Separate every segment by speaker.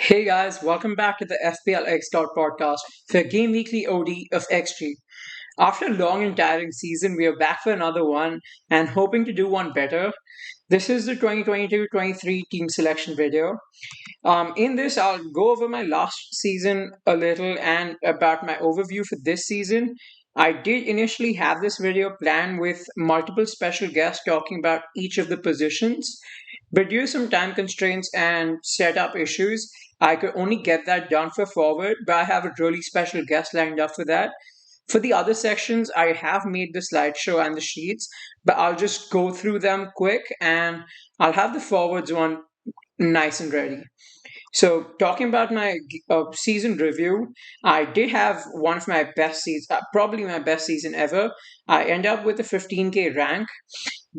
Speaker 1: Hey guys, welcome back to the FPL podcast for Game Weekly OD of XG. After a long and tiring season, we are back for another one and hoping to do one better. This is the 2022-23 team selection video. In this, I'll go over my last season a little and about my overview for this season. I did initially have this video planned with multiple special guests talking about each of the positions, but due to some time constraints and setup issues, I could only get that done for forward, but I have a really special guest lined up for that. For the other sections, I have made the slideshow and the sheets, but I'll just go through them quick and I'll have the forwards one nice and ready. So, talking about my season review, I did have one of my best seasons, probably my best season ever. I end up with a 15k rank.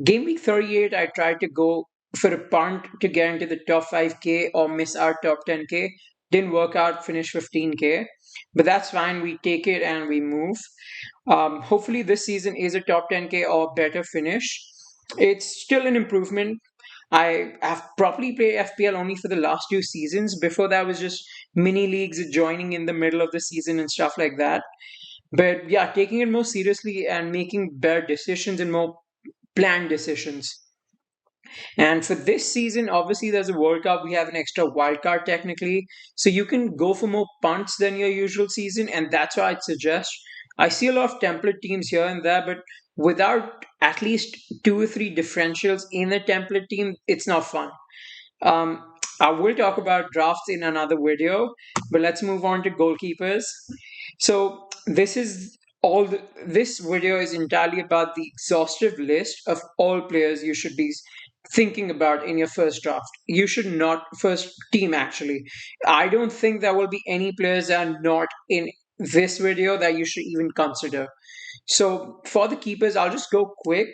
Speaker 1: Game week 38, I tried to go for a punt to get into the top 5k or miss our top 10k. Didn't work out, finished 15k. But that's fine. We take it and we move. Hopefully, this season is a top 10k or better finish. It's still an improvement. I have probably played FPL only for the last two seasons. Before that was just mini leagues joining in the middle of the season and stuff like that. But yeah, taking it more seriously and making better decisions and more planned decisions. And for this season, obviously there's a World Cup. We have an extra wild card technically. So you can go for more punts than your usual season. And that's why I'd suggest. I see a lot of template teams here and there, but without at least two or three differentials in a template team, it's not fun. Um, I will talk about drafts in another video, but let's move on to goalkeepers. So this video is entirely about the exhaustive list of all players you should be thinking about in your first draft. You should not first team actually. I don't think there will be any players that are not in this video that you should even consider. So for the keepers, I'll just go quick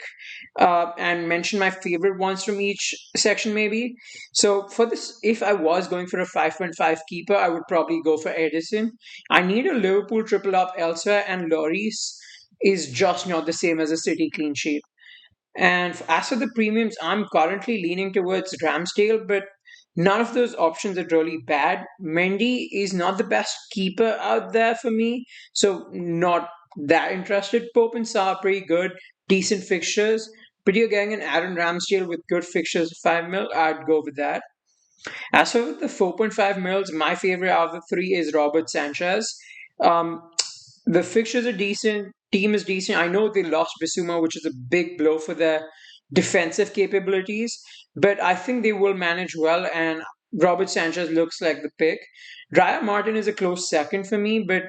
Speaker 1: and mention my favorite ones from each section, maybe. So for this, if I was going for a 5.5 keeper, I would probably go for Edison. I need a Liverpool triple up elsewhere, and Lloris is just not the same as a City clean sheet. And as for the premiums, I'm currently leaning towards Ramsdale, but none of those options are really bad. Mendy is not the best keeper out there for me, so not that interested. Pope and Saar are pretty good, decent fixtures. But you're getting an Aaron Ramsdale with good fixtures, 5 mil, I'd go with that. As for the 4.5 mils, my favorite out of the three is Robert Sanchez. Um, the fixtures are decent, team is decent. I know they lost Bissouma, which is a big blow for their defensive capabilities, but I think they will manage well, and Robert Sanchez looks like the pick. Raya Martin is a close second for me, but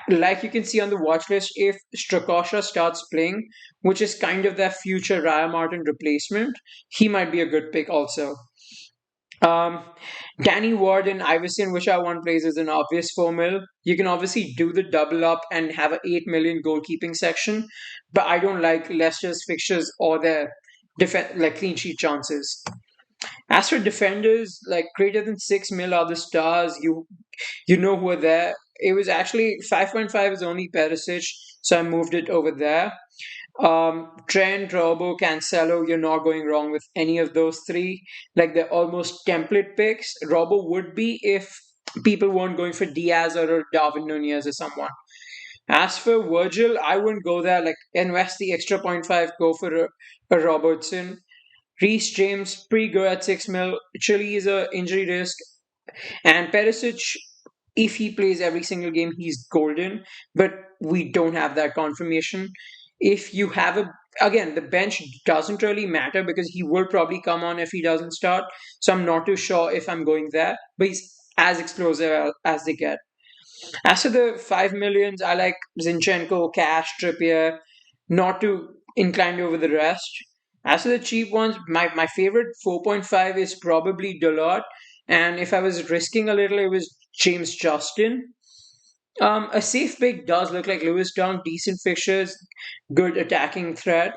Speaker 1: like you can see on the watch list, if Strakosha starts playing, which is kind of their future Raya Martin replacement, he might be a good pick also. Um, Danny Ward and Iverson, which are one plays, is an obvious 4 mil. You can obviously do the double up and have an 8 million goalkeeping section, but I don't like Leicester's fixtures or their clean sheet chances. As for defenders, like greater than 6 mil are the stars. You know who are there. It was actually 5.5 is only Perisic, so I moved it over there. Trent, Robo, Cancelo, you're not going wrong with any of those three. Like they're almost template picks. Robo would be if people weren't going for Diaz or Darwin Nunez or someone. As for Virgil, I wouldn't go there. Like invest the extra point 0.5, go for a Robertson. Reece James, pretty good at 6 mil. Chile is a injury risk. And Perisic, if he plays every single game, he's golden. But we don't have that confirmation. If you have again, the bench doesn't really matter because he will probably come on if he doesn't start. So I'm not too sure if I'm going there. But he's as explosive as they get. As for the 5 millions, I like Zinchenko, Cash, Trippier, not too inclined over the rest. As for the cheap ones, my favorite 4.5 is probably Dalot. And if I was risking a little, it was James Justin. A safe pick does look like Lewis Dunk, decent fixtures, good attacking threat.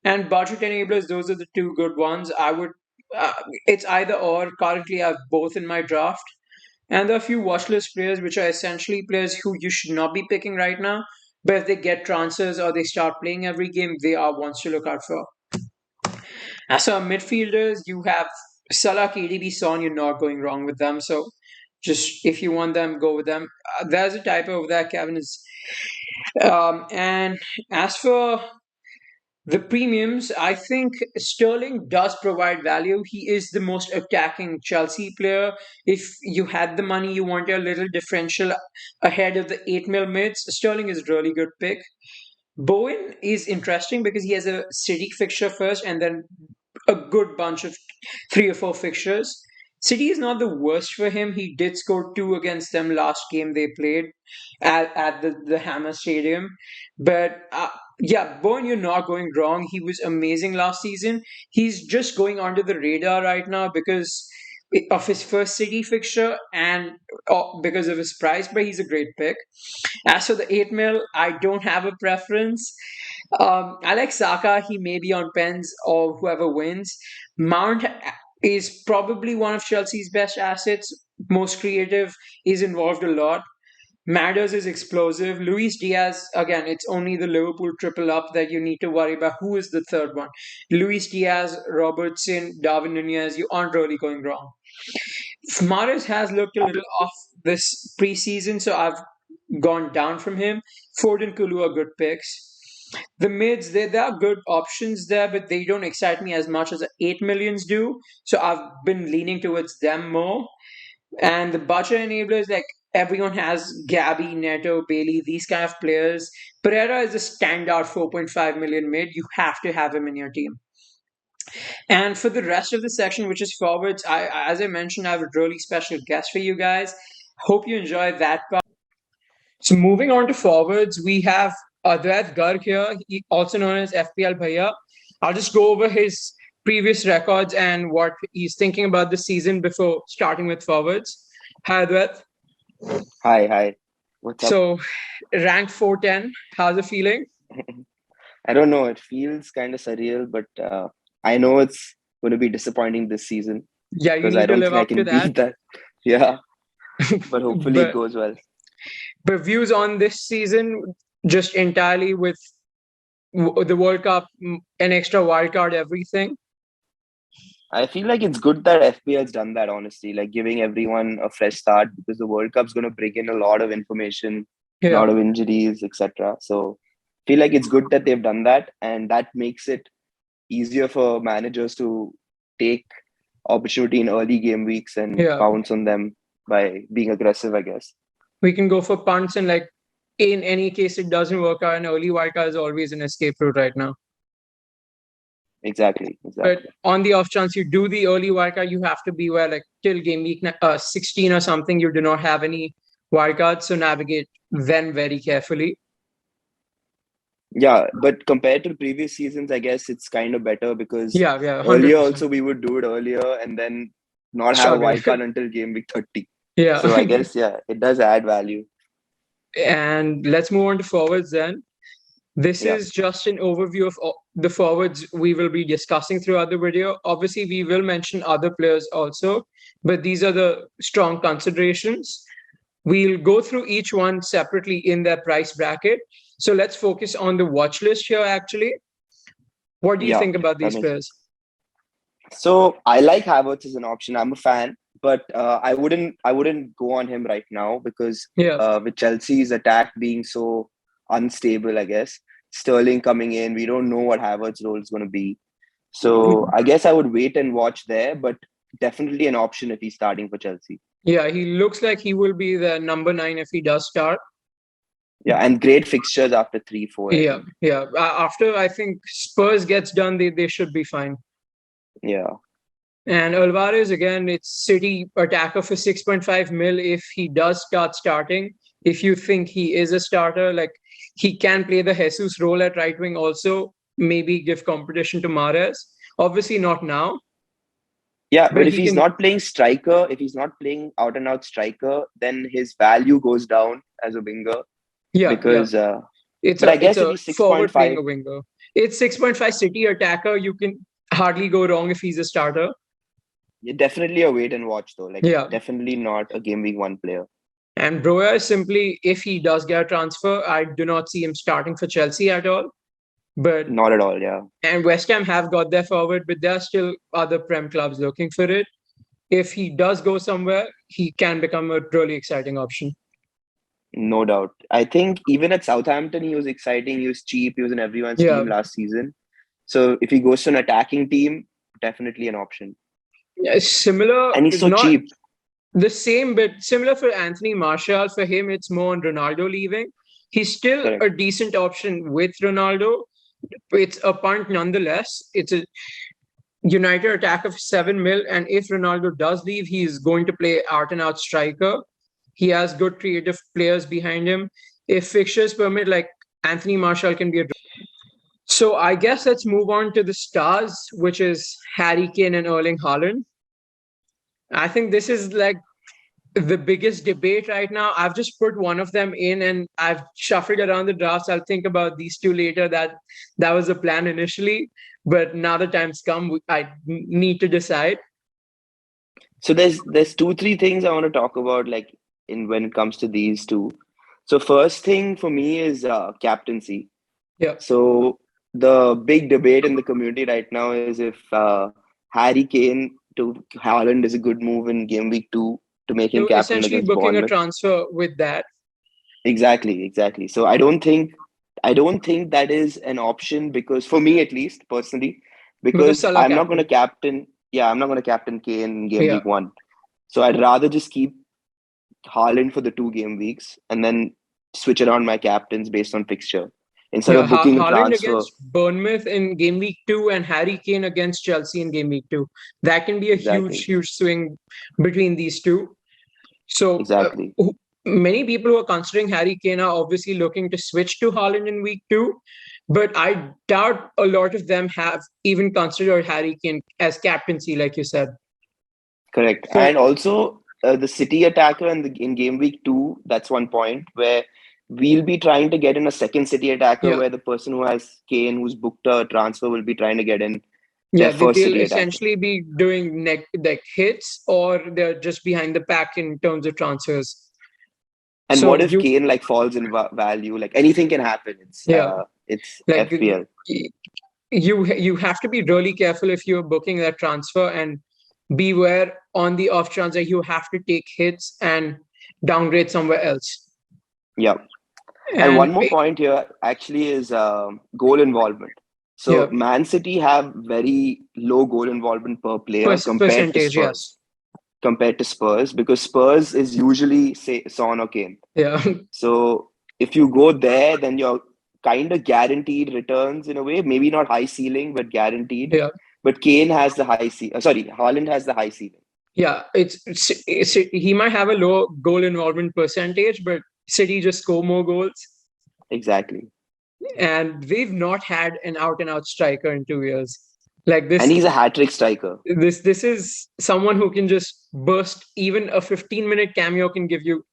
Speaker 1: And budget enablers, those are the two good ones. Uh, it's either or. Currently, I have both in my draft. And there are a few watchlist players, which are essentially players who you should not be picking right now. But if they get transfers or they start playing every game, they are ones to look out for. As for midfielders, you have Salah, KDB, Son. You're not going wrong with them. So Just if you want them, go with them. There's a typo over there, Kevin. And as for the premiums, I think Sterling does provide value. He is the most attacking Chelsea player. If you had the money, you want a little differential ahead of the 8 mil mids, Sterling is a really good pick. Bowen is interesting because he has a City fixture first and then a good bunch of 3 or 4 fixtures. City is not the worst for him. He did score 2 against them last game they played at the Hammer Stadium. But yeah, Bowen, you're not going wrong. He was amazing last season. He's just going under the radar right now because of his first City fixture and because of his price, but he's a great pick. As for the 8 mil, I don't have a preference. I like Saka. He may be on pens or whoever wins. Mount is probably one of Chelsea's best assets. Most creative. He's involved a lot. Matters is explosive. Luis Diaz, again, it's only the Liverpool triple up that you need to worry about. Who is the third one? Luis Diaz, Robertson, Darwin Nunez. You aren't really going wrong. Mahrez has looked a little off this preseason, so I've gone down from him. Ford and Kulu are good picks. The mids, there are good options there, but they don't excite me as much as the 8 millions do. So I've been leaning towards them more. And the budget enablers, like everyone has Gabby, Neto, Bailey, these kind of players. Pereira is a standout 4.5 million mid. You have to have him in your team. And for the rest of the section, which is forwards, as I mentioned, I have a really special guest for you guys. Hope you enjoy that part. So moving on to forwards, we have Advait Garg here, also known as FPL Bhaiya. I'll just go over his previous records and what he's thinking about the season before starting with forwards. Hi, Advait.
Speaker 2: Hi. What's up?
Speaker 1: So, ranked 410, how's it feeling?
Speaker 2: I don't know. It feels kind of surreal, but I know it's going to be disappointing this season
Speaker 1: Yeah, you
Speaker 2: because I
Speaker 1: need to
Speaker 2: don't
Speaker 1: live
Speaker 2: think I
Speaker 1: up to
Speaker 2: can
Speaker 1: that.
Speaker 2: beat that. Yeah, but hopefully it
Speaker 1: But
Speaker 2: goes well.
Speaker 1: but views on this season, just entirely with the World Cup, an extra wild card, everything.
Speaker 2: I feel like it's good that FPL's done that, honestly, like giving everyone a fresh start because the World Cup's going to bring in a lot of information, a
Speaker 1: Yeah.
Speaker 2: lot of injuries, etc. So I feel like it's good that they've done that, and that makes it easier for managers to take opportunity in early game weeks and
Speaker 1: Yeah.
Speaker 2: pounce on them by being aggressive, I guess.
Speaker 1: We can go for punts, and like in any case it doesn't work out, an early wildcard is always an escape route right now.
Speaker 2: Exactly.
Speaker 1: But on the off chance you do the early wildcard, you have to be where like till game week 16 or something, you do not have any wildcards, so navigate then very carefully.
Speaker 2: Yeah, but compared to previous seasons, I guess it's kind of better because
Speaker 1: Yeah,
Speaker 2: earlier
Speaker 1: 100%.
Speaker 2: also we would do it earlier and then not have a
Speaker 1: Struggle.
Speaker 2: wild card until game week 30.
Speaker 1: Yeah.
Speaker 2: So I guess, yeah, it does add value.
Speaker 1: And let's move on to forwards then. This
Speaker 2: Yeah.
Speaker 1: is just an overview of the forwards we will be discussing throughout the video. Obviously, we will mention other players also, but these are the strong considerations. We'll go through each one separately in their price bracket. So let's focus on the watch list here, actually. What do you
Speaker 2: Yeah,
Speaker 1: think about
Speaker 2: that
Speaker 1: these
Speaker 2: makes
Speaker 1: players?
Speaker 2: So I like Havertz as an option. I'm a fan, but I wouldn't go on him right now because
Speaker 1: Yeah.
Speaker 2: with Chelsea's attack being so unstable, I guess Sterling coming in, we don't know what Havertz's role is going to be. So I guess I would wait and watch there, but definitely an option if he's starting for Chelsea.
Speaker 1: Yeah, he looks like he will be the number 9 if he does start.
Speaker 2: Yeah, and great fixtures after 3-4.
Speaker 1: Yeah. After I think Spurs gets done, they should be fine.
Speaker 2: Yeah.
Speaker 1: And Alvarez, again, it's City attacker for 6.5 mil if he does start starting. If you think he is a starter, like he can play the Jesus role at right wing also, maybe give competition to Mahrez. Obviously not now.
Speaker 2: Yeah, but if
Speaker 1: he
Speaker 2: he's
Speaker 1: can,
Speaker 2: not playing striker, if he's not playing out and out striker, then his value goes down as a winger
Speaker 1: yeah.
Speaker 2: because
Speaker 1: It's
Speaker 2: but I
Speaker 1: it's
Speaker 2: guess if
Speaker 1: a
Speaker 2: he's
Speaker 1: forward playing
Speaker 2: 6.5,
Speaker 1: a winger. It's 6.5 City attacker. You can hardly go wrong if he's a starter.
Speaker 2: definitely a wait and watch though. Like
Speaker 1: Yeah.
Speaker 2: definitely not a game week 1 player.
Speaker 1: And Broya is simply, if he does get a transfer, I do not see him starting for Chelsea at all. But
Speaker 2: Not at all, yeah.
Speaker 1: and West Ham have got their forward, but there are still other Prem clubs looking for it. if he does go somewhere, he can become a really exciting option.
Speaker 2: No doubt. I think even at Southampton, he was exciting. He was cheap. He was in everyone's
Speaker 1: Yeah,
Speaker 2: team last season. So if he goes to an attacking team, definitely an option.
Speaker 1: yeah, similar,
Speaker 2: And he's so
Speaker 1: not
Speaker 2: cheap.
Speaker 1: the same, but similar for Anthony Martial. For him, it's more on Ronaldo leaving. He's still
Speaker 2: Correct.
Speaker 1: a decent option with Ronaldo. It's a punt nonetheless. It's a United attack of 7 mil, and if Ronaldo does leave, he's going to play out and out striker. He has good creative players behind him. If fixtures permit, like Anthony Martial can be a. So I guess let's move on to the stars, which is Harry Kane and Erling Haaland. I think this is like the biggest debate right now. I've just put one of them in and I've shuffled around the drafts. I'll think about these two later. That was the plan initially, but now the time's come. I need to decide.
Speaker 2: So there's two, three things I want to talk about, like in when it comes to these two. So first thing for me is captaincy.
Speaker 1: Yeah.
Speaker 2: So the big debate in the community right now is if Harry Kane to Haaland is a good move in game week 2 to make him
Speaker 1: You're
Speaker 2: captain
Speaker 1: essentially
Speaker 2: against
Speaker 1: booking a
Speaker 2: Bournemouth.
Speaker 1: transfer with that.
Speaker 2: Exactly. So I don't think that is an option, because for me at least personally,
Speaker 1: With the
Speaker 2: because
Speaker 1: Salah captain.
Speaker 2: I'm not going to captain Kane in game
Speaker 1: Yeah.
Speaker 2: week 1. So I'd rather just keep Haaland for the 2 game weeks and then switch around my captains based on fixture instead
Speaker 1: Yeah.
Speaker 2: of booking a
Speaker 1: Haaland
Speaker 2: transfer.
Speaker 1: against Bournemouth in game week 2 and Harry Kane against Chelsea in game week 2. That can be a huge,
Speaker 2: Exactly.
Speaker 1: huge swing between these two. So
Speaker 2: Exactly.
Speaker 1: many people who are considering Harry Kane are obviously looking to switch to Haaland in week 2. But I doubt a lot of them have even considered Harry Kane as captaincy, like you said.
Speaker 2: Correct. And
Speaker 1: So
Speaker 2: also the City attacker in game week 2, that's one point where we'll be trying to get in a second City attacker,
Speaker 1: yeah,
Speaker 2: where the person who has Kane, who's booked a transfer, will be trying to get in their
Speaker 1: yeah,
Speaker 2: first
Speaker 1: they'll
Speaker 2: City attacker.
Speaker 1: essentially be doing like hits, or they're just behind the pack in terms of transfers.
Speaker 2: And what
Speaker 1: So
Speaker 2: if Kane like falls in value? Like anything can happen.
Speaker 1: yeah,
Speaker 2: It's
Speaker 1: like
Speaker 2: FPL.
Speaker 1: you have to be really careful if you're booking that transfer, and beware on the off chance that you have to take hits and downgrade somewhere else.
Speaker 2: Yeah. And
Speaker 1: And
Speaker 2: one more point here actually is goal involvement.
Speaker 1: yeah,
Speaker 2: So Man City have very low goal involvement per player compared to
Speaker 1: percentage,
Speaker 2: Spurs.
Speaker 1: yes,
Speaker 2: Because Spurs is usually say Son or Kane.
Speaker 1: yeah,
Speaker 2: So if you go there, then you're kind of guaranteed returns in a way. Maybe not high ceiling, but guaranteed.
Speaker 1: yeah,
Speaker 2: But Kane has the high ceiling. Sorry, Haaland has the high ceiling.
Speaker 1: yeah. He might have a low goal involvement percentage, but City just score more goals,
Speaker 2: Exactly.
Speaker 1: and they've not had an out and out striker in 2 years. Like
Speaker 2: And he's a hat trick striker.
Speaker 1: this is someone who can just burst. Even a 15-minute cameo can give you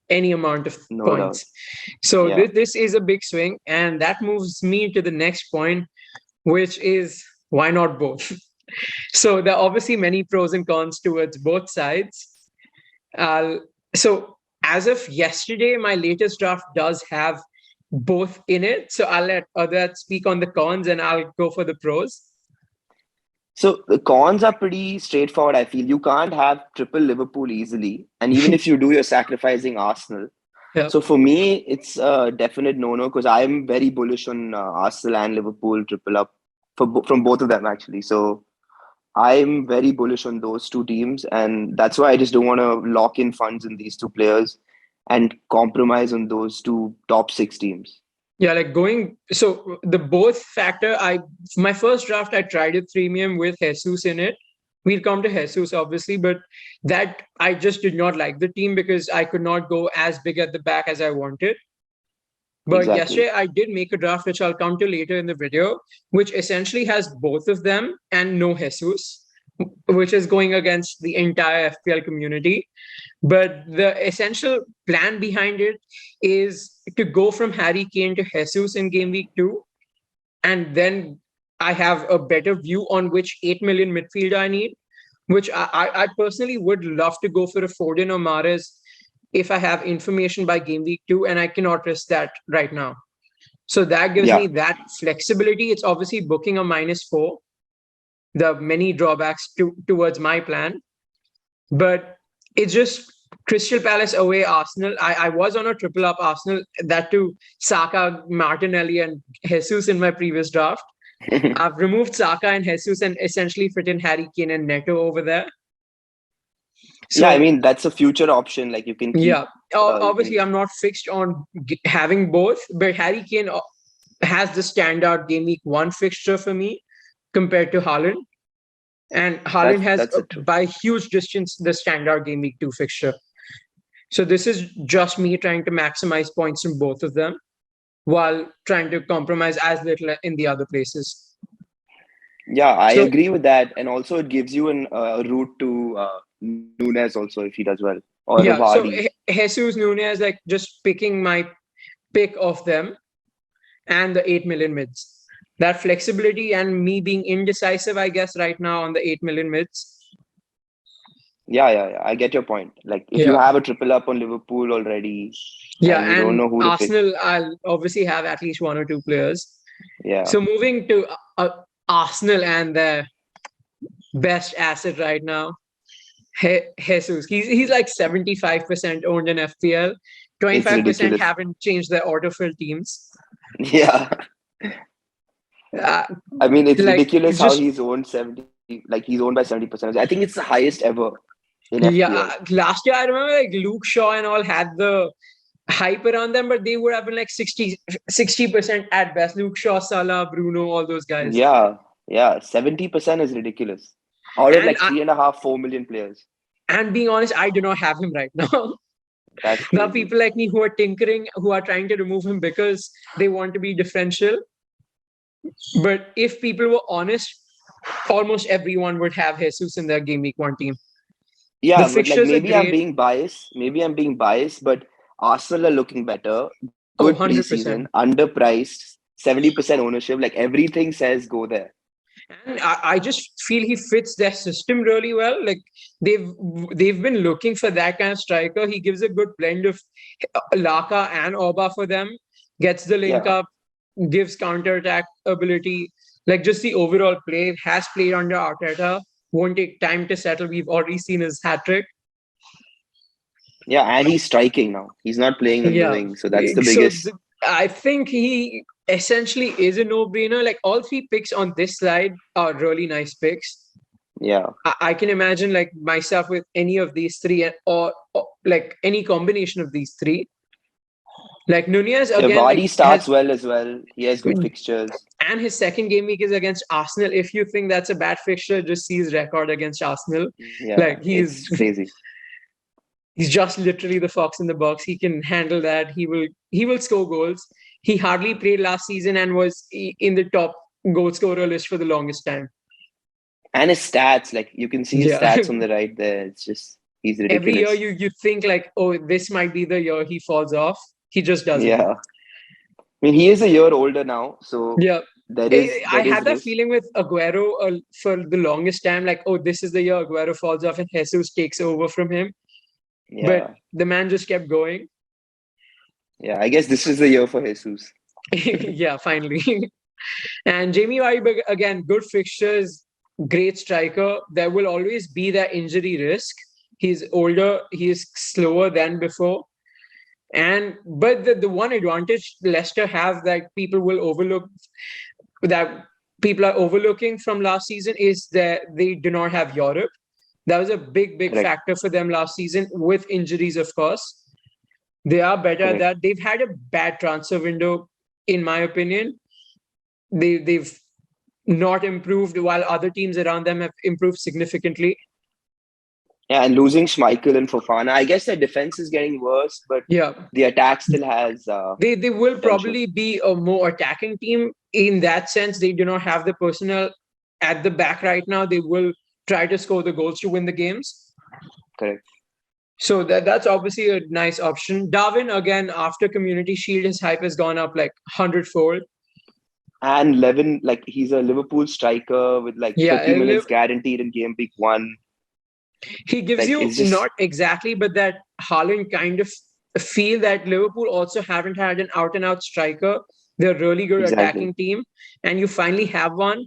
Speaker 1: any amount of
Speaker 2: No doubt.
Speaker 1: points. So
Speaker 2: Yeah.
Speaker 1: this is a big swing, and that moves me to the next point, which is why not both? So there are obviously many pros and cons towards both sides. So as of yesterday, my latest draft does have both in it. So I'll let Advait speak on the cons, and I'll go for the pros.
Speaker 2: So the cons are pretty straightforward, I feel. You can't have triple Liverpool easily. And even if you do, you're sacrificing Arsenal.
Speaker 1: Yeah.
Speaker 2: So for me, it's a definite no-no, because I'm very bullish on Arsenal and Liverpool triple up from both of them, actually. So I'm very bullish on those two teams. And that's why I just don't want to lock in funds in these two players and compromise on those two top 6 teams.
Speaker 1: Yeah, like going so the both factor. My first draft I tried a premium with Jesus in it. We'll come to Jesus obviously, but that I just did not like the team because I could not go as big at the back as I wanted. But
Speaker 2: Exactly.
Speaker 1: yesterday I did make a draft, which I'll come to later in the video, which essentially has both of them and no Jesus, which is going against the entire FPL community. But the essential plan behind it is to go from Harry Kane to Jesus in game week 2. And then I have a better view on which 8 million midfielder I need, which I personally would love to go for a Foden or Mahrez if I have information by game week 2, and I cannot risk that right now. So that gives
Speaker 2: Yeah.
Speaker 1: me that flexibility. It's obviously booking a -4. The many drawbacks towards my plan. But it's just Crystal Palace away Arsenal. I was on a triple up Arsenal, that too Saka, Martinelli, and Jesus in my previous draft. I've removed Saka and Jesus and essentially fit in Harry Kane and Neto over there.
Speaker 2: Yeah, I
Speaker 1: So
Speaker 2: mean that's a future option. Like you can keep,
Speaker 1: yeah,
Speaker 2: you
Speaker 1: obviously
Speaker 2: can.
Speaker 1: I'm not fixed on having both, but Harry Kane has the standout game week 1 fixture for me compared to Haaland. And Haaland has
Speaker 2: That's a true.
Speaker 1: by huge distance the standout game week 2 fixture. So this is just me trying to maximize points from both of them while trying to compromise as little in the other places.
Speaker 2: Yeah, I
Speaker 1: So
Speaker 2: agree with that, and also it gives you an route to Nunes also if he does well, or a
Speaker 1: yeah, so
Speaker 2: Vardy.
Speaker 1: Jesus Nunez, like just picking my pick of them and the 8 million mids. That flexibility and me being indecisive, I guess, right now on the 8 million mids.
Speaker 2: Yeah. I get your point. Like if you
Speaker 1: Yeah.
Speaker 2: have a triple up on Liverpool already,
Speaker 1: Yeah.
Speaker 2: and you don't
Speaker 1: And
Speaker 2: know who to pick,
Speaker 1: Arsenal, I'll obviously have at least 1 or 2 players.
Speaker 2: yeah,
Speaker 1: So moving to Arsenal and their best asset right now, Jesus. He's like 75% owned in FPL.
Speaker 2: it's
Speaker 1: 25%
Speaker 2: ridiculous.
Speaker 1: haven't changed their autofill teams.
Speaker 2: Yeah,
Speaker 1: Uh,
Speaker 2: I mean it's
Speaker 1: like
Speaker 2: ridiculous
Speaker 1: it's
Speaker 2: how
Speaker 1: just
Speaker 2: he's owned 70. Like he's owned by 70%. I think it's the highest ever in
Speaker 1: yeah.
Speaker 2: FPL.
Speaker 1: Last year I remember like Luke Shaw and all had the hype around them, but they would have been like 60% at best. Luke Shaw, Salah, Bruno, all those guys.
Speaker 2: Yeah, 70% is ridiculous. Out of
Speaker 1: And
Speaker 2: like 3.5, 4 million players.
Speaker 1: being honest, I do not have him right now.
Speaker 2: That's
Speaker 1: There are
Speaker 2: crazy.
Speaker 1: people like me who are tinkering, who are trying to remove him because they want to be differential. But if people were honest, almost everyone would have Jesus in their game week 1 team. The
Speaker 2: Yeah, but like
Speaker 1: fixtures are
Speaker 2: maybe I'm
Speaker 1: great.
Speaker 2: being biased. Maybe I'm being biased, but Arsenal are looking better.
Speaker 1: Oh,
Speaker 2: Good preseason,
Speaker 1: 100%.
Speaker 2: underpriced, 70% ownership. Like everything says go there.
Speaker 1: And I just feel he fits their system really well. Like they've they've been looking for that kind of striker. He gives a good blend of Laka and Oba for them. Gets the link
Speaker 2: Yeah.
Speaker 1: up, gives counter attack ability. Like just the overall play. Has played under Arteta. Won't take time to settle. We've already seen his hat trick.
Speaker 2: Yeah, and he's striking now. He's not playing on the
Speaker 1: Yeah.
Speaker 2: wing. So that's the
Speaker 1: So
Speaker 2: biggest.
Speaker 1: I think he essentially is a no-brainer. Like all 3 picks on this slide are really nice picks.
Speaker 2: Yeah.
Speaker 1: I can imagine like myself with any of these 3 or like any combination of these 3. Like Nunez
Speaker 2: Yeah,
Speaker 1: again, like
Speaker 2: Vardy
Speaker 1: has
Speaker 2: starts well as well. He has good fixtures.
Speaker 1: and his second game week is against Arsenal. If you think that's a bad fixture, just see his record against Arsenal.
Speaker 2: Yeah,
Speaker 1: Like
Speaker 2: it's crazy.
Speaker 1: he's just literally the fox in the box. He can handle that. He will score goals. He hardly played last season and was in the top goal scorer list for the longest time.
Speaker 2: And his stats, like you can see his
Speaker 1: Yeah.
Speaker 2: stats on the right there. It's just he's
Speaker 1: Every year
Speaker 2: ridiculous.
Speaker 1: you think like, oh, this might be the year he falls off. He just doesn't.
Speaker 2: Yeah. I mean, he is a year older now, so
Speaker 1: Yeah.
Speaker 2: there
Speaker 1: I
Speaker 2: is
Speaker 1: I
Speaker 2: there is
Speaker 1: had that
Speaker 2: risk.
Speaker 1: feeling with Aguero for the longest time, like, oh, this is the year Aguero falls off and Jesus takes over from him. But
Speaker 2: Yeah,
Speaker 1: the man just kept going.
Speaker 2: yeah. I guess this is the year for Jesus.
Speaker 1: Yeah, finally. And Jamie Vardy, again, good fixtures, great striker. There will always be that injury risk. He's older, he's slower than before. But the one advantage Leicester have that people are overlooking from last season is that they do not have Europe. That was a big
Speaker 2: Correct,
Speaker 1: factor for them last season with injuries, of course. They are better at
Speaker 2: correct.
Speaker 1: that. They've had a bad transfer window, in my opinion. They've not improved while other teams around them have improved significantly.
Speaker 2: Yeah, and losing Schmeichel and Fofana, I guess their defense is getting worse, but
Speaker 1: Yeah.
Speaker 2: the attack still has
Speaker 1: They will
Speaker 2: potential.
Speaker 1: probably be a more attacking team in that sense. They do not have the personnel at the back right now. They will try to score the goals to win the games.
Speaker 2: Correct.
Speaker 1: So that's obviously a nice option. Darwin, again, after Community Shield, his hype has gone up like 100-fold.
Speaker 2: And Levin, like he's a Liverpool striker with like
Speaker 1: Yeah,
Speaker 2: 30 minutes guaranteed in game week 1.
Speaker 1: he gives
Speaker 2: Like
Speaker 1: you
Speaker 2: it's just
Speaker 1: not exactly, but that Haaland kind of feel that Liverpool also haven't had an out and out striker. They're a really good
Speaker 2: exactly.
Speaker 1: attacking team, and you finally have one.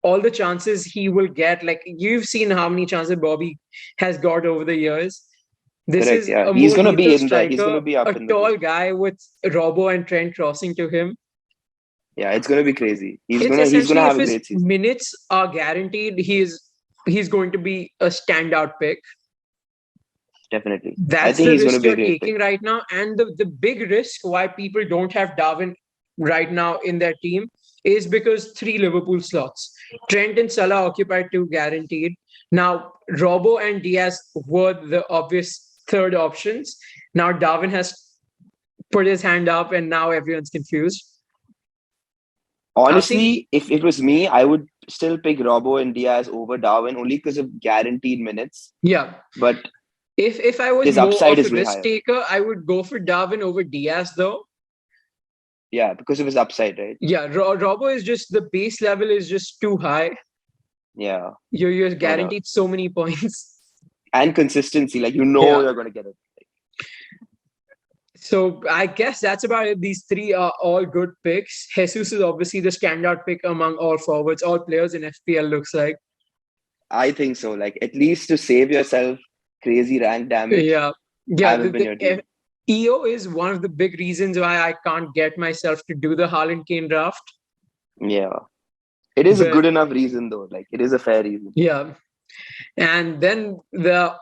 Speaker 1: all the chances he will get. Like you've seen how many chances Bobby has got over the years. This
Speaker 2: Correct.
Speaker 1: is
Speaker 2: Yeah.
Speaker 1: a
Speaker 2: He's
Speaker 1: more
Speaker 2: gonna be
Speaker 1: lethal
Speaker 2: in there. He's
Speaker 1: striker,
Speaker 2: gonna be
Speaker 1: a
Speaker 2: up in the
Speaker 1: tall
Speaker 2: game.
Speaker 1: guy with Robbo and Trent crossing to him.
Speaker 2: Yeah, it's gonna be crazy.
Speaker 1: It's
Speaker 2: He's gonna
Speaker 1: essentially
Speaker 2: have
Speaker 1: if
Speaker 2: a
Speaker 1: his
Speaker 2: great season.
Speaker 1: minutes are guaranteed, he's going to be a standout pick.
Speaker 2: Definitely. I
Speaker 1: That's
Speaker 2: think
Speaker 1: the
Speaker 2: he's gonna
Speaker 1: risk
Speaker 2: be a
Speaker 1: you're
Speaker 2: great pick.
Speaker 1: taking right now. And the big risk why people don't have Darwin right now in their team is because three Liverpool slots. Trent and Salah occupy two guaranteed. Now, Robbo and Diaz were the obvious third options. Now, Darwin has put his hand up, and now everyone's confused. I think,
Speaker 2: Honestly, if it was me, I would still pick Robbo and Diaz over Darwin only because of guaranteed minutes.
Speaker 1: yeah,
Speaker 2: But
Speaker 1: if I was
Speaker 2: his
Speaker 1: more
Speaker 2: upside
Speaker 1: of a
Speaker 2: is way
Speaker 1: risk
Speaker 2: higher.
Speaker 1: taker, I would go for Darwin over Diaz, though.
Speaker 2: Yeah, because of his upside, right?
Speaker 1: Yeah, Robbo is just the base level is just too high.
Speaker 2: Yeah,
Speaker 1: You're
Speaker 2: no doubt.
Speaker 1: guaranteed so many points.
Speaker 2: And consistency, like
Speaker 1: Yeah.
Speaker 2: you're gonna get it.
Speaker 1: So I guess that's about it. These three are all good picks. Jesus is obviously the standout pick among all forwards, all players in FPL looks like.
Speaker 2: I think so. Like at least to save yourself crazy rank damage,
Speaker 1: Yeah. Yeah.
Speaker 2: have him in your team.
Speaker 1: EO is one of the big reasons why I can't get myself to do the Haaland Kane draft.
Speaker 2: Yeah. It is a
Speaker 1: But
Speaker 2: good enough reason though. Like it is a fair reason.
Speaker 1: yeah. And then the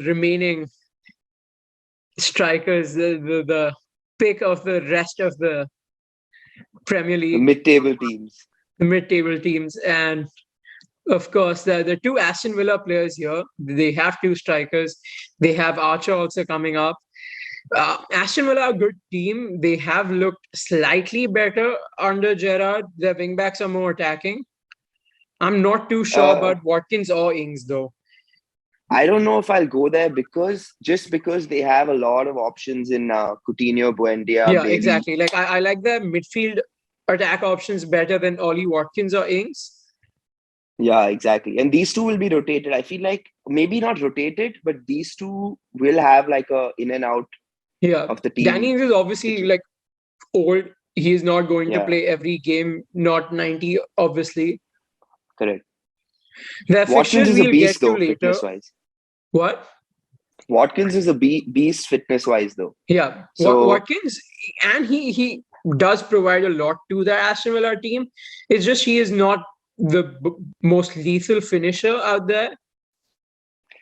Speaker 1: remaining strikers, the pick of the rest of the Premier
Speaker 2: The
Speaker 1: League,
Speaker 2: mid-table teams.
Speaker 1: the mid-table teams, and of course the two Aston Villa players here. They have two strikers. They have Archer also coming up. Aston Villa are a good team. They have looked slightly better under Gerrard. Their wingbacks are more attacking. I'm not too sure
Speaker 2: Uh,
Speaker 1: about Watkins or Ings though.
Speaker 2: I don't know if I'll go there because they have a lot of options in Coutinho, Buendia,
Speaker 1: Yeah,
Speaker 2: Bailey.
Speaker 1: exactly. Like I like the midfield attack options better than Ollie Watkins or Ings.
Speaker 2: Yeah, exactly. And these two will be rotated. I feel like maybe not rotated, but these two will have like a in and out
Speaker 1: Yeah.
Speaker 2: of the
Speaker 1: Danny
Speaker 2: team.
Speaker 1: Ings is obviously like old. He is not going to
Speaker 2: Yeah,
Speaker 1: play every game, not 90, obviously.
Speaker 2: correct.
Speaker 1: The
Speaker 2: Watkins
Speaker 1: fixtures
Speaker 2: is a
Speaker 1: we'll get
Speaker 2: beast
Speaker 1: to
Speaker 2: though,
Speaker 1: later.
Speaker 2: fitness wise.
Speaker 1: What?
Speaker 2: Watkins is a beast fitness wise though.
Speaker 1: Yeah.
Speaker 2: So
Speaker 1: Watkins, and he does provide a lot to the Aston Villa team. It's just he is not the most lethal finisher out there.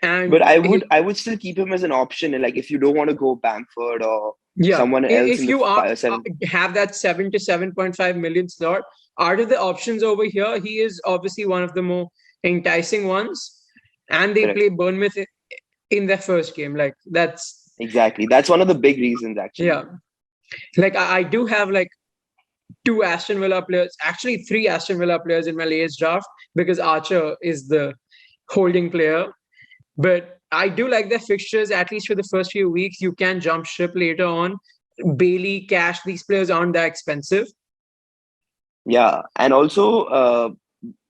Speaker 2: but
Speaker 1: And
Speaker 2: I would still keep him as an option. And like if you don't want to go Bamford or
Speaker 1: yeah,
Speaker 2: someone else in
Speaker 1: if
Speaker 2: the
Speaker 1: you are
Speaker 2: seven,
Speaker 1: have that 7 to 7.5 million slot, out of the options over here, he is obviously one of the more enticing ones. And they
Speaker 2: correct.
Speaker 1: play Bournemouth in their first game. Like that's
Speaker 2: Exactly. That's one of the big reasons actually.
Speaker 1: yeah. Like I do have like two Aston Villa players, actually three Aston Villa players in my latest draft because Archer is the holding player. But I do like their fixtures, at least for the first few weeks. You can jump ship later on. Bailey, Cash, these players aren't that expensive.
Speaker 2: Yeah. And also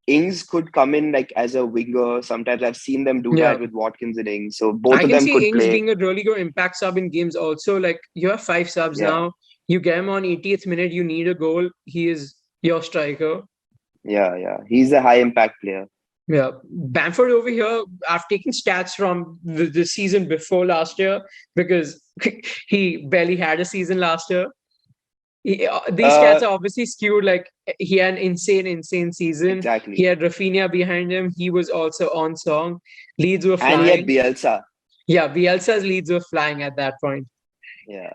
Speaker 2: Ings could come in like as a winger. Sometimes I've seen them do
Speaker 1: Yeah.
Speaker 2: that with Watkins and Ings. So both
Speaker 1: I
Speaker 2: of
Speaker 1: can
Speaker 2: them
Speaker 1: see
Speaker 2: could
Speaker 1: Ings
Speaker 2: play.
Speaker 1: being a really good impact sub in games also. Like you have five subs
Speaker 2: Yeah.
Speaker 1: now. You get him on 80th minute, you need a goal. He is your striker.
Speaker 2: Yeah. Yeah. He's a high impact player.
Speaker 1: Yeah. Bamford over here, I've taken stats from the season before last year because he barely had a season last year. These
Speaker 2: Uh,
Speaker 1: stats are obviously skewed. Like he had an insane season. He
Speaker 2: exactly.
Speaker 1: had Rafinha behind him. He was also on song. Leads were
Speaker 2: And he had
Speaker 1: flying.
Speaker 2: Bielsa.
Speaker 1: Yeah, Bielsa's leads were flying at that point.
Speaker 2: Yeah.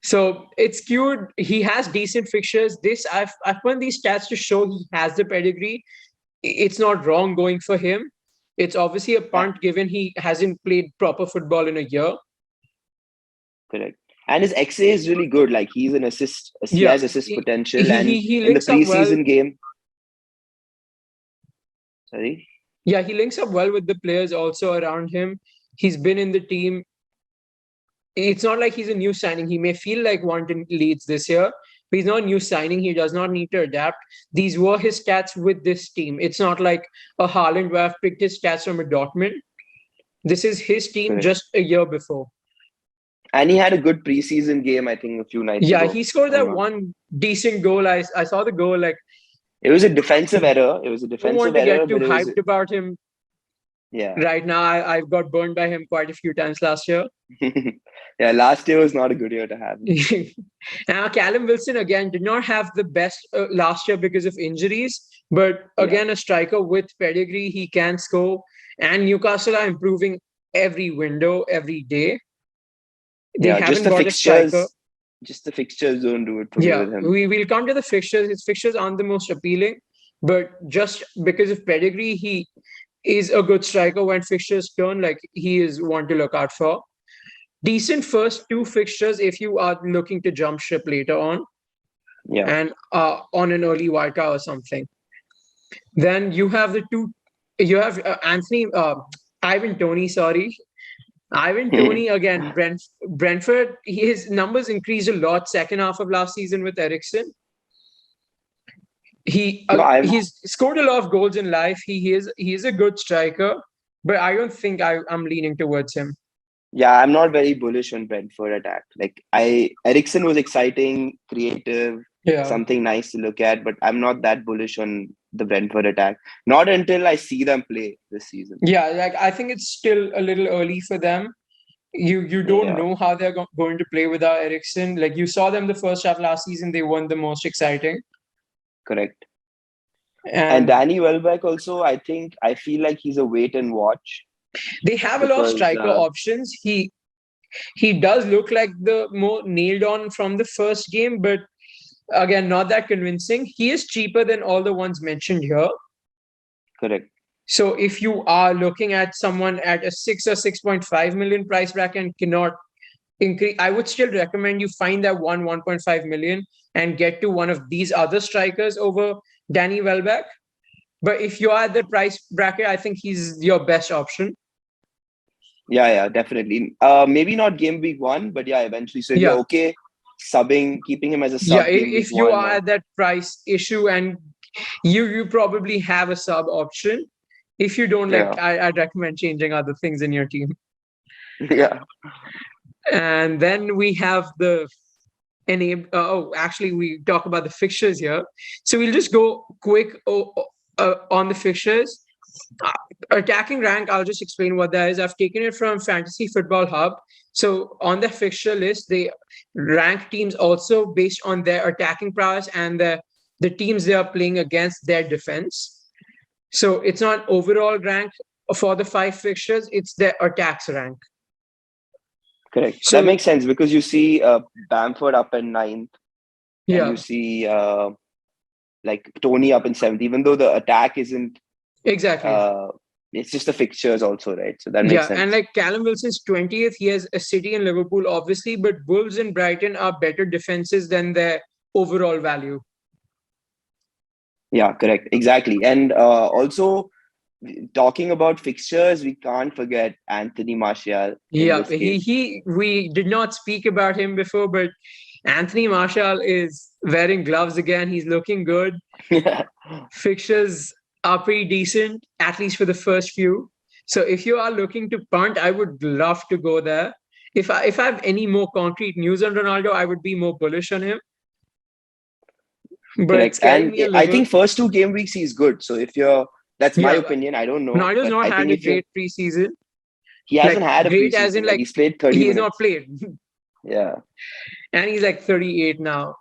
Speaker 1: So it's skewed. He has decent fixtures. I've put these stats to show he has the pedigree. It's not wrong going for him. It's obviously a
Speaker 2: Yeah.
Speaker 1: punt given he hasn't played proper football in a year.
Speaker 2: Correct. And his XA is really good. Like he's an assist. He
Speaker 1: Yeah,
Speaker 2: has assist
Speaker 1: he
Speaker 2: potential.
Speaker 1: he,
Speaker 2: And
Speaker 1: he he
Speaker 2: in the
Speaker 1: links up well.
Speaker 2: preseason game, sorry.
Speaker 1: Yeah, he links up well with the players also around him. He's been in the team. It's not like he's a new signing. He may feel like wanting Leeds this year, but he's not a new signing. He does not need to adapt. These were his stats with this team. It's not like a Haaland where I've picked his stats from a Dortmund. This is his team
Speaker 2: Correct.
Speaker 1: just a year before.
Speaker 2: And he had a good preseason game, I think, a few nights
Speaker 1: Yeah,
Speaker 2: ago.
Speaker 1: he scored
Speaker 2: I'm
Speaker 1: that
Speaker 2: not.
Speaker 1: one decent goal. I saw the goal. Like
Speaker 2: It was a defensive error. It was a
Speaker 1: Don't want
Speaker 2: defensive
Speaker 1: to
Speaker 2: error,
Speaker 1: get too
Speaker 2: but it was,
Speaker 1: hyped about him
Speaker 2: yeah.
Speaker 1: right now. I've got burned by him quite a few times last year.
Speaker 2: Yeah, last year was not a good year to have him.
Speaker 1: Now, Callum Wilson again did not have the best last year because of injuries, but
Speaker 2: Yeah.
Speaker 1: again, a striker with pedigree, he can score. And Newcastle are improving every window, every day. They
Speaker 2: Yeah,
Speaker 1: haven't got a striker.
Speaker 2: just the fixtures don't do it for me
Speaker 1: Yeah,
Speaker 2: with him.
Speaker 1: we will come to the fixtures. His fixtures aren't the most appealing, but just because of pedigree, he is a good striker when fixtures turn. Like he is one to look out for. Decent first two fixtures if you are looking to jump ship later on
Speaker 2: Yeah.
Speaker 1: and on an early wildcard or something. Then you have the two. You have Ivan Toney. Sorry, Ivan Toney again. Brentford. His numbers increased a lot second half of last season with Ericsson.
Speaker 2: No,
Speaker 1: He's scored a lot of goals in life. He is a good striker, but I don't think I'm leaning towards him.
Speaker 2: yeah, I'm not very bullish on Brentford attack. Like Ericsson was exciting, creative,
Speaker 1: Yeah.
Speaker 2: something nice to look at, but I'm not that bullish on the Brentford attack. Not until I see them play this season.
Speaker 1: Yeah, like I think it's still a little early for them. You don't
Speaker 2: Yeah,
Speaker 1: know how they're going to play without Ericsson. Like you saw them the first half last season, they won the most exciting.
Speaker 2: correct. And
Speaker 1: And
Speaker 2: Danny Welbeck also, I feel like he's a wait and watch
Speaker 1: they have a lot of
Speaker 2: because
Speaker 1: striker options. He does look like the more nailed on from the first game, but again, not that convincing. He is cheaper than all the ones mentioned here.
Speaker 2: correct.
Speaker 1: So if you are looking at someone at a 6 or 6.5 million price bracket and cannot increase, I would still recommend you find that 1.5 million and get to one of these other strikers over Danny Welbeck. But if you are at the price bracket, I think he's your best option.
Speaker 2: Yeah, definitely. Maybe not game week 1, but yeah, eventually. So if you're
Speaker 1: Yeah.
Speaker 2: okay keeping him as a
Speaker 1: Yeah.
Speaker 2: sub game week
Speaker 1: If you
Speaker 2: 1,
Speaker 1: are at that price issue and you probably have a sub option. If you don't, like,
Speaker 2: yeah,
Speaker 1: I'd recommend changing other things in your team.
Speaker 2: yeah,
Speaker 1: And then we have the actually, we talk about the fixtures here. So we'll just go quick on the fixtures. Attacking rank, I'll just explain what that is. I've taken it from Fantasy Football Hub. So on the fixture list, they rank teams also based on their attacking prowess and the teams they are playing against, their defense. So it's not overall rank for the 5 fixtures, it's their attacks rank.
Speaker 2: correct.
Speaker 1: So
Speaker 2: That makes sense because you see Bamford up in 9th, and
Speaker 1: yeah,
Speaker 2: you see like Tony up in 7th, even though the attack isn't,
Speaker 1: exactly.
Speaker 2: it's just the fixtures also, right? So that makes
Speaker 1: Yeah, and
Speaker 2: sense.
Speaker 1: like Callum Wilson's 20th, he has a City and Liverpool, obviously, but Wolves and Brighton are better defenses than their overall value.
Speaker 2: Yeah, correct. Exactly. And also, talking about fixtures, we can't forget Anthony Martial in
Speaker 1: Yeah,
Speaker 2: this game.
Speaker 1: we did not speak about him before, but Anthony Martial is wearing gloves again. He's looking good. Fixtures are pretty decent, at least for the first few. So if you are looking to punt, I would love to go there. If I have any more concrete news on Ronaldo, I would be more bullish on him. But it's
Speaker 2: Correct.
Speaker 1: scaring
Speaker 2: And
Speaker 1: me a
Speaker 2: I
Speaker 1: little.
Speaker 2: think first 2 game weeks he's good. So if you're, that's my
Speaker 1: Yeah,
Speaker 2: opinion. I don't know,
Speaker 1: Ronaldo's
Speaker 2: but
Speaker 1: not
Speaker 2: I
Speaker 1: had
Speaker 2: think
Speaker 1: a
Speaker 2: if you're,
Speaker 1: great preseason.
Speaker 2: he hasn't
Speaker 1: Like
Speaker 2: had a
Speaker 1: great as in
Speaker 2: preseason. Like
Speaker 1: like
Speaker 2: he's played 30
Speaker 1: he's not
Speaker 2: minutes.
Speaker 1: played.
Speaker 2: Yeah.
Speaker 1: And he's like 38 now.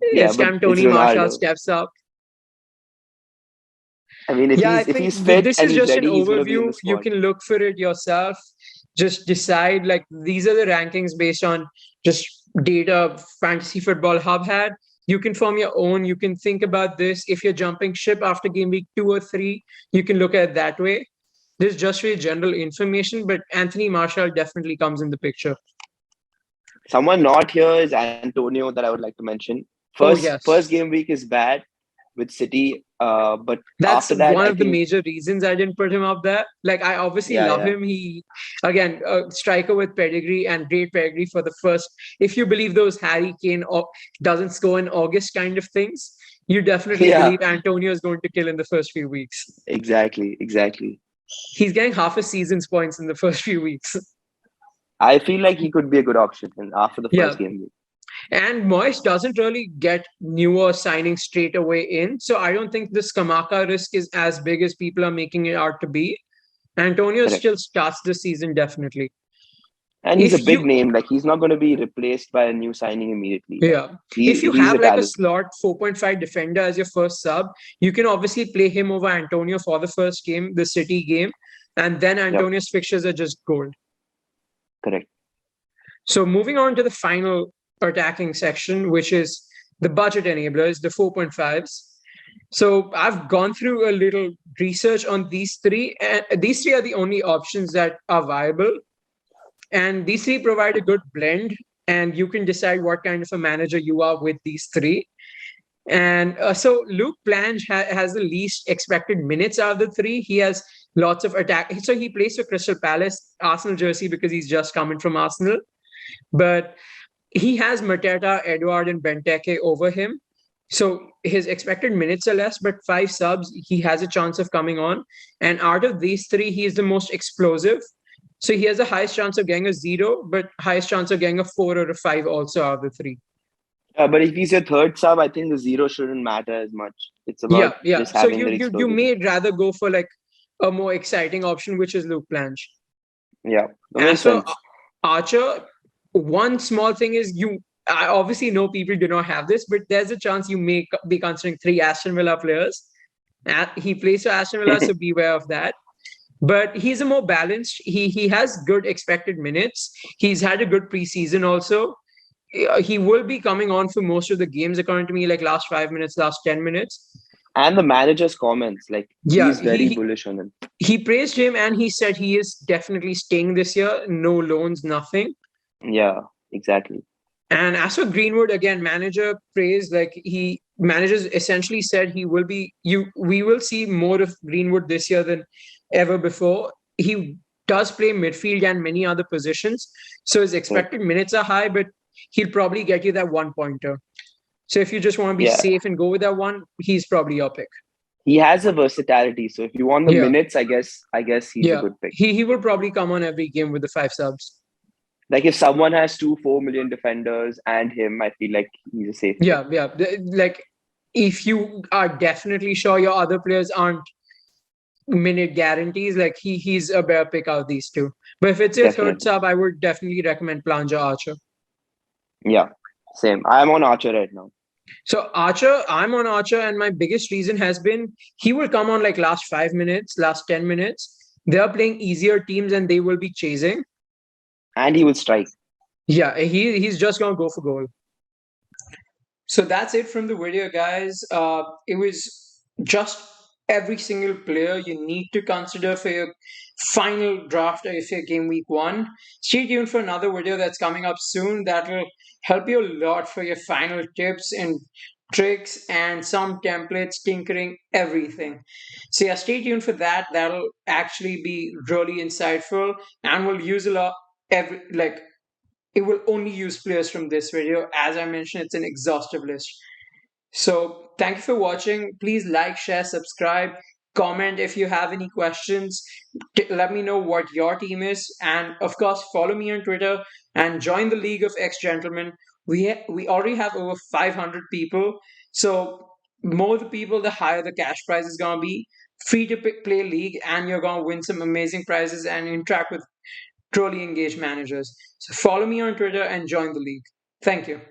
Speaker 2: Yeah,
Speaker 1: It's
Speaker 2: but
Speaker 1: time
Speaker 2: it's
Speaker 1: Tony Marshall
Speaker 2: Ronaldo.
Speaker 1: steps up.
Speaker 2: I mean,
Speaker 1: Yeah, I
Speaker 2: if
Speaker 1: think
Speaker 2: he's fit
Speaker 1: this
Speaker 2: and
Speaker 1: is
Speaker 2: he's
Speaker 1: just an
Speaker 2: ready, he's going to be in
Speaker 1: overview.
Speaker 2: the
Speaker 1: You
Speaker 2: squad.
Speaker 1: can look for it yourself. Just decide, like, these are the rankings based on just data Fantasy Football Hub had. You can form your own. You can think about this. If you're jumping ship after game week 2 or 3, you can look at it that way. This is just really general information, but Anthony Marshall definitely comes in the picture.
Speaker 2: Someone not here is Antonio that I would like to mention.
Speaker 1: Oh,
Speaker 2: First
Speaker 1: yes.
Speaker 2: game week is bad with City, but
Speaker 1: That's
Speaker 2: after that,
Speaker 1: one
Speaker 2: I
Speaker 1: of the
Speaker 2: think,
Speaker 1: major reasons I didn't put him up there. Like, I obviously love
Speaker 2: yeah,
Speaker 1: him. He, again, a striker with pedigree and great pedigree for the first. If you believe those Harry Kane doesn't score in August kind of things, you definitely
Speaker 2: yeah,
Speaker 1: believe Antonio is going to kill in the first few weeks.
Speaker 2: exactly.
Speaker 1: He's getting half a season's points in the first few weeks.
Speaker 2: I feel like he could be a good option after the
Speaker 1: Yeah.
Speaker 2: first game week.
Speaker 1: And Moyes doesn't really get newer signings straight away in. So I don't think this Kamaka risk is as big as people are making it out to be. Antonio
Speaker 2: Correct.
Speaker 1: still starts the season definitely.
Speaker 2: And he's a
Speaker 1: If
Speaker 2: big
Speaker 1: you
Speaker 2: name. Like he's not going to be replaced by a new signing immediately. Like
Speaker 1: Yeah. If you
Speaker 2: he's
Speaker 1: have
Speaker 2: a
Speaker 1: like a
Speaker 2: talent.
Speaker 1: slot 4.5 defender as your first sub, you can obviously play him over Antonio for the first game, the City game, and then
Speaker 2: Yep.
Speaker 1: Antonio's fixtures are just gold.
Speaker 2: Correct.
Speaker 1: So moving on to the final attacking section, which is the budget enablers, the 4.5s. So I've gone through a little research on these three, and these three are the only options that are viable. And these three provide a good blend, and you can decide what kind of a manager you are with these three. And so Luke Plange has the least expected minutes out of the three. He has lots of attack. So he plays for Crystal Palace, Arsenal jersey because he's just coming from Arsenal. But he has Mateta, Edward, and Benteke over him. So his expected minutes are less, but 5 subs, he has a chance of coming on. And out of these three, he is the most explosive. So he has the highest chance of getting a 0, but highest chance of getting a 4 or a 5 also out of the three.
Speaker 2: But if he's your third sub, I think the zero shouldn't matter as much. It's about
Speaker 1: Yeah, yeah.
Speaker 2: just
Speaker 1: So
Speaker 2: having
Speaker 1: you
Speaker 2: the
Speaker 1: you you
Speaker 2: explosivity.
Speaker 1: may rather go for like a more exciting option, which is Luke Planche.
Speaker 2: Yeah, that
Speaker 1: As
Speaker 2: makes
Speaker 1: for
Speaker 2: sense.
Speaker 1: Archer, one small thing is I obviously know people do not have this, but there's a chance you may be considering 3 Aston Villa players. He plays for Aston Villa, so beware of that. But he's a more balanced. He has good expected minutes. He's had a good preseason also. He will be coming on for most of the games, according to me, like last 5 minutes, last 10 minutes.
Speaker 2: And the manager's comments, like
Speaker 1: Yeah,
Speaker 2: he's very bullish on him.
Speaker 1: he praised him and he said he is definitely staying this year. No loans, nothing.
Speaker 2: Yeah, exactly.
Speaker 1: And as for Greenwood, again, manager praised like he managers essentially said he will be we will see more of Greenwood this year than ever before. He does play midfield and many other positions. So his
Speaker 2: Correct.
Speaker 1: expected minutes are high, but he'll probably get you that 1 pointer. So if you just want to be
Speaker 2: Yeah,
Speaker 1: safe and go with that one, he's probably your pick.
Speaker 2: he has a versatility. So if you want the
Speaker 1: Yeah.
Speaker 2: minutes, I guess he's a
Speaker 1: Yeah.
Speaker 2: good pick.
Speaker 1: He will probably come on every game with the 5 subs.
Speaker 2: Like if someone has 4 million defenders and him, I feel like he's a safe pick.
Speaker 1: Yeah, yeah. Like if you are definitely sure your other players aren't minute guarantees, like he's a better pick out of these two. But if it's your third
Speaker 2: Definitely.
Speaker 1: sub, I would definitely recommend Planja Archer.
Speaker 2: Yeah, same. I'm on Archer right now.
Speaker 1: So Archer, I'm on Archer, and my biggest reason has been he will come on like last 5 minutes, last 10 minutes. They are playing easier teams and they will be chasing.
Speaker 2: And he will strike.
Speaker 1: Yeah, he's just gonna go for goal. So that's it from the video, guys. It was just every single player you need to consider for your final draft if your game week 1. Stay tuned for another video that's coming up soon that will help you a lot for your final tips and tricks and some templates, tinkering, everything. So yeah, stay tuned for that. That'll actually be really insightful and we'll use a lot it will only use players from this video. As I mentioned, it's an exhaustive list. So thank you for watching. Please like, share, subscribe, comment if you have any questions. Let me know what your team is. And of course, follow me on Twitter and join the League of Ex Gentlemen. We already have over 500 people. So more the people, the higher the cash prize is going to be. Free to play league, and you're going to win some amazing prizes and interact with truly engaged managers. So follow me on Twitter and join the league. Thank you.